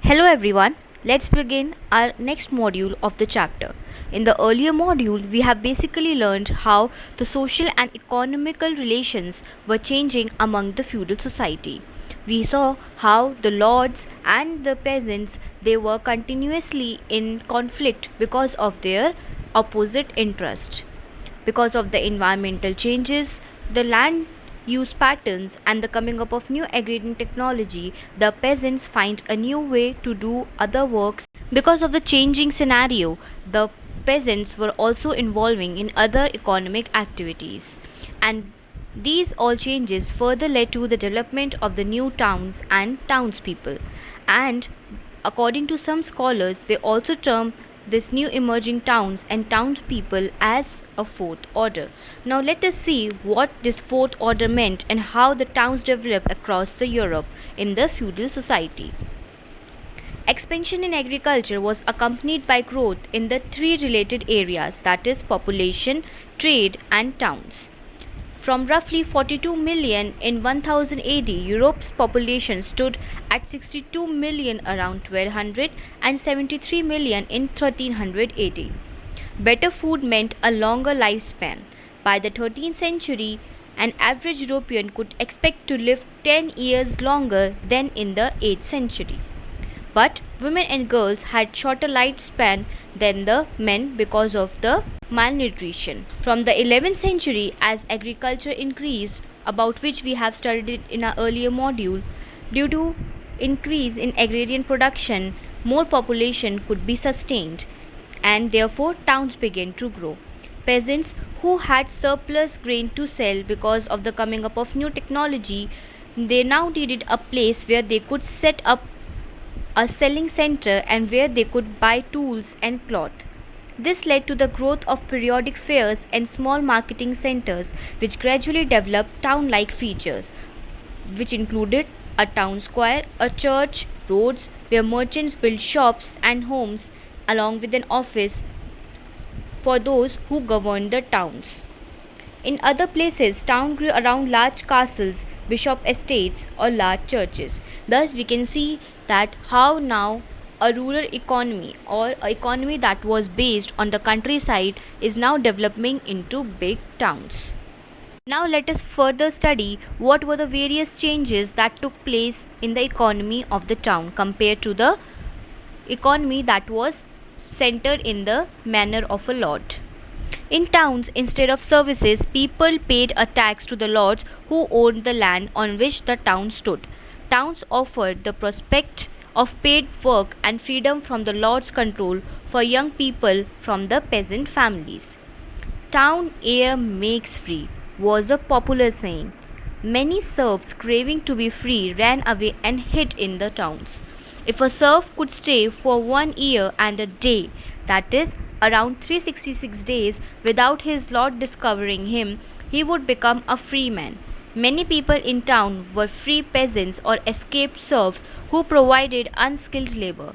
Hello everyone, let's begin our next module of the chapter. In the earlier module, we have basically learned how the social and economical relations were changing among the feudal society. We saw how the lords and the peasants they were continuously in conflict because of their opposite interest. Because of the environmental changes, the land use patterns, and the coming up of new agrarian technology, the peasants find a new way to do other works. Because of the changing scenario, the peasants were also involving in other economic activities. And these all changes further led to the development of the new towns and townspeople. And according to some scholars, they also term this new emerging towns and townspeople as a fourth order. Now let us see what this fourth order meant and how the towns developed across the Europe in the feudal society. Expansion in agriculture was accompanied by growth in the three related areas, that is population, trade and towns. From roughly 42 million in 1000 AD, Europe's population stood at 62 million around 1200 and 73 million in 1300 AD. Better food meant a longer lifespan. By the 13th century, an average European could expect to live 10 years longer than in the 8th century. But women and girls had shorter lifespan than the men because of the malnutrition. From the 11th century, as agriculture increased, about which we have studied in our earlier module, due to increase in agrarian production, more population could be sustained, and therefore towns began to grow. Peasants who had surplus grain to sell because of the coming up of new technology, they now needed a place where they could set up a selling center and where they could buy tools and cloth. This led to the growth of periodic fairs and small marketing centers, which gradually developed town like features, which included a town square, a church, roads where merchants built shops and homes, along with an office for those who governed the towns. In other places, towns grew around large castles, bishop estates, or large churches. Thus, we can see that how now a rural economy or an economy that was based on the countryside is now developing into big towns. Now, let us further study what were the various changes that took place in the economy of the town compared to the economy that was centered in the manner of a lord. In towns, instead of services, people paid a tax to the lords who owned the land on which the town stood. Towns offered the prospect of paid work and freedom from the lord's control for young people from the peasant families. Town air makes free was a popular saying. Many serfs craving to be free ran away and hid in the towns. If a serf could stay for 1 year and a day, that is, around 366 days, without his lord discovering him, he would become a free man. Many people in town were free peasants or escaped serfs who provided unskilled labor.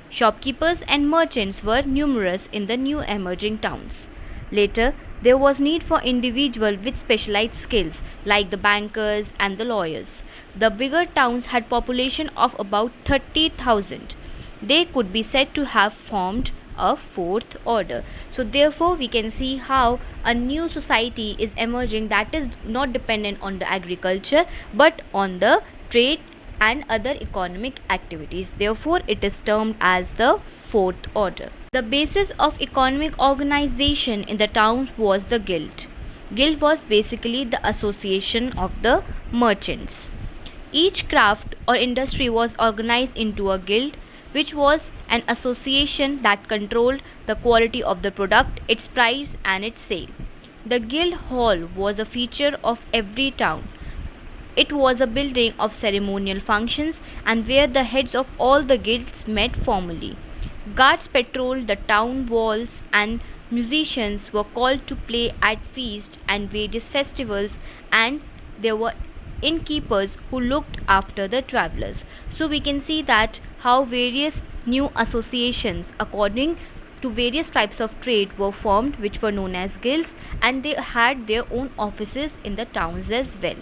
Shopkeepers and merchants were numerous in the new emerging towns. Later, there was need for individuals with specialized skills like the bankers and the lawyers. The bigger towns had population of about 30,000. They could be said to have formed a fourth order. So therefore we can see how a new society is emerging that is not dependent on the agriculture but on the trade and other economic activities. Therefore it is termed as the fourth order. The basis of economic organization in the town was the guild. Guild was basically the association of the merchants. Each craft or industry was organized into a guild, which was an association that controlled the quality of the product, its price and its sale. The guild hall was a feature of every town. It was a building of ceremonial functions and where the heads of all the guilds met formally. Guards patrolled the town walls and musicians were called to play at feasts and various festivals, and there were innkeepers who looked after the travelers. So we can see that how various new associations according to various types of trade were formed, which were known as guilds, and they had their own offices in the towns as well.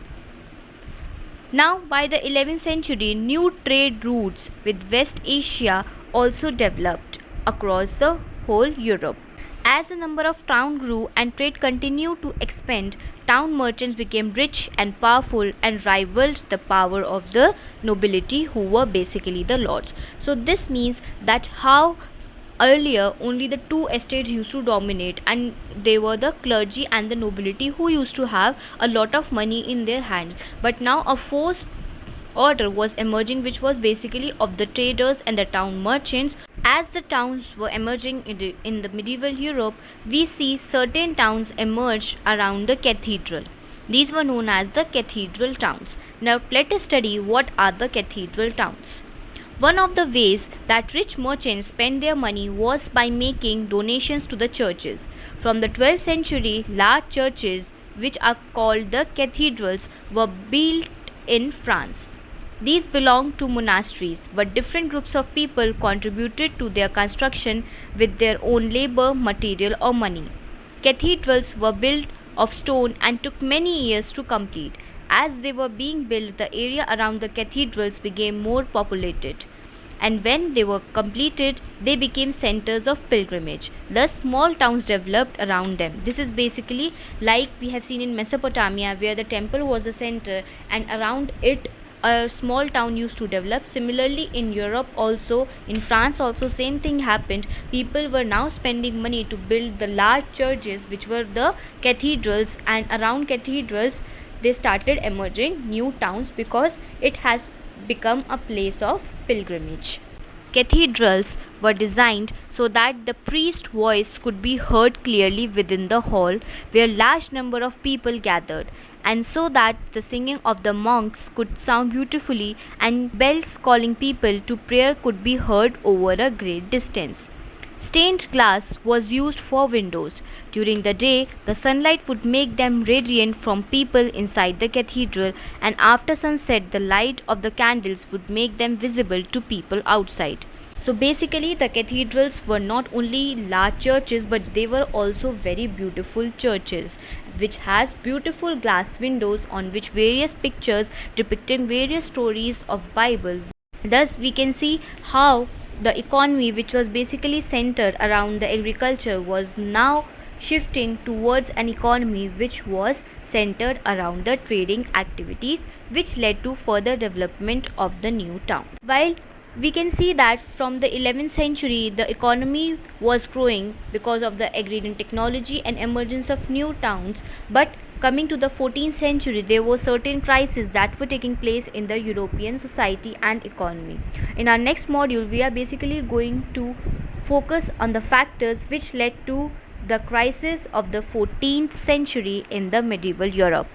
Now, by the 11th century, new trade routes with West Asia also developed across the whole Europe. As the number of towns grew and trade continued to expand, town merchants became rich and powerful and rivaled the power of the nobility, who were basically the lords. So this means that how earlier only the two estates used to dominate, and they were the clergy and the nobility who used to have a lot of money in their hands. But now a fourth order was emerging, which was basically of the traders and the town merchants. As the towns were emerging in the medieval Europe, we see certain towns emerged around the cathedral. These were known as the cathedral towns. Now let us study what are the cathedral towns. One of the ways that rich merchants spent their money was by making donations to the churches. From the 12th century, large churches, which are called the cathedrals, were built in France. These belonged to monasteries, but different groups of people contributed to their construction with their own labor, material, or money. Cathedrals were built of stone and took many years to complete. As they were being built, the area around the cathedrals became more populated, and when they were completed, they became centers of pilgrimage. Thus, small towns developed around them. This is basically like we have seen in Mesopotamia, where the temple was the center, and around it a small town used to develop. Similarly, in Europe also, in France also, same thing happened. People were now spending money to build the large churches, which were the cathedrals, and around cathedrals they started emerging new towns because it has become a place of pilgrimage. Cathedrals were designed so that the priest's voice could be heard clearly within the hall where large number of people gathered, and so that the singing of the monks could sound beautifully and bells calling people to prayer could be heard over a great distance. Stained glass was used for windows. During the day, the sunlight would make them radiant from people inside the cathedral, and after sunset, the light of the candles would make them visible to people outside. So basically, the cathedrals were not only large churches, but they were also very beautiful churches, which has beautiful glass windows on which various pictures depicting various stories of Bible. Thus, we can see how the economy, which was basically centered around the agriculture, was now shifting towards an economy which was centered around the trading activities, which led to further development of the new town. While we can see that from the 11th century the economy was growing because of the agrarian technology and emergence of new towns, but coming to the 14th century there were certain crises that were taking place in the European society and economy. In our next module we are basically going to focus on the factors which led to the crisis of the 14th century in the medieval Europe.